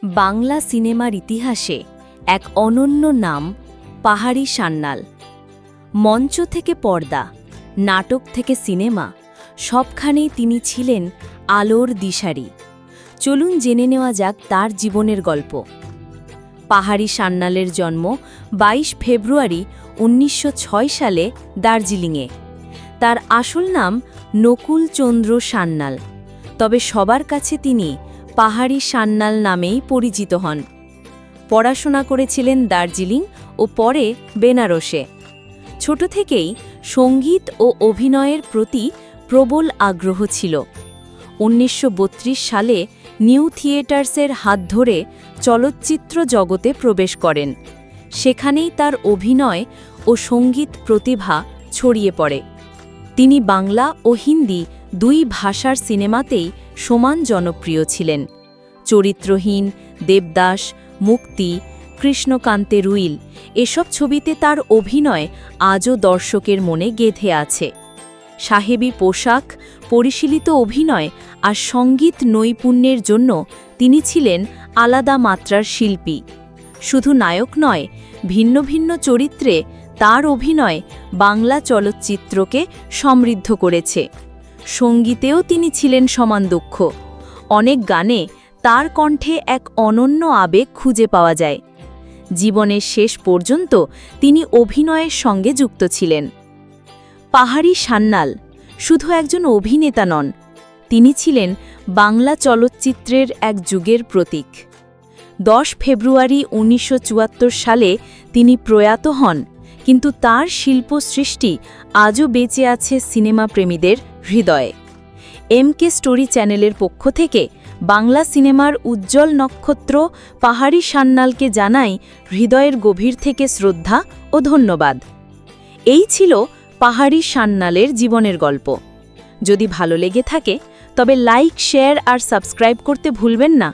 বাংলা সিনেমার ইতিহাসে এক অনন্য নাম পাহাড়ি সান্যাল। মঞ্চ থেকে পর্দা, নাটক থেকে সিনেমা, সবখানেই তিনি ছিলেন আলোর দিশারি। চলুন জেনে নেওয়া যাক তার জীবনের গল্প। পাহাড়ি সান্যালের জন্ম ২২ ফেব্রুয়ারি ১৯০৬ সালে দার্জিলিংয়ে। তার আসল নাম নকুল চন্দ্র সান্যাল, তবে সবার কাছে তিনি পাহাড়ি সান্যাল নামেই পরিচিত হন। পড়াশোনা করেছিলেন দার্জিলিং ও পরে বেনারসে। ছোট থেকেই সঙ্গীত ও অভিনয়ের প্রতি প্রবল আগ্রহ ছিল। ১৯৩২ সালে নিউ থিয়েটার্সের হাত ধরে চলচ্চিত্র জগতে প্রবেশ করেন। সেখানেই তার অভিনয় ও সঙ্গীত প্রতিভা ছড়িয়ে পড়ে। তিনি বাংলা ও হিন্দি দুই ভাষার সিনেমাতেই সমান জনপ্রিয় ছিলেন। চরিত্রহীন, দেবদাস, মুক্তি, কৃষ্ণকান্তে রুইল এসব ছবিতে তার অভিনয় আজও দর্শকের মনে গেঁথে আছে। সাহেবী পোশাক, পরিশীলিত অভিনয় আর সঙ্গীত নৈপুণ্যের জন্য তিনি ছিলেন আলাদা মাত্রার শিল্পী। শুধু নায়ক নয়, ভিন্ন ভিন্ন চরিত্রে তার অভিনয় বাংলা চলচ্চিত্রকে সমৃদ্ধ করেছে। সঙ্গীতেও তিনি ছিলেন সমান দক্ষ। অনেক গানে তার কণ্ঠে এক অনন্য আবেগ খুঁজে পাওয়া যায়। জীবনের শেষ পর্যন্ত তিনি অভিনয়ের সঙ্গে যুক্ত ছিলেন। পাহাড়ি সান্যাল শুধু একজন অভিনেতা নন, তিনি ছিলেন বাংলা চলচ্চিত্রের এক যুগের প্রতীক। ১০ ফেব্রুয়ারি ১৯৭৪ সালে তিনি প্রয়াত হন, কিন্তু তার শিল্পসৃষ্টি আজও বেঁচে আছে সিনেমা প্রেমীদের হৃদয়ে। এমকে স্টোরি চ্যানেলের পক্ষ থেকে বাংলা সিনেমার উজ্জ্বল নক্ষত্র পাহাড়ি সান্যালকে জানাই হৃদয়ের গভীর থেকে শ্রদ্ধা ও ধন্যবাদ। এই ছিল পাহাড়ি সান্যালের জীবনের গল্প। যদি ভালো লেগে থাকে তবে লাইক, শেয়ার আর সাবস্ক্রাইব করতে ভুলবেন না।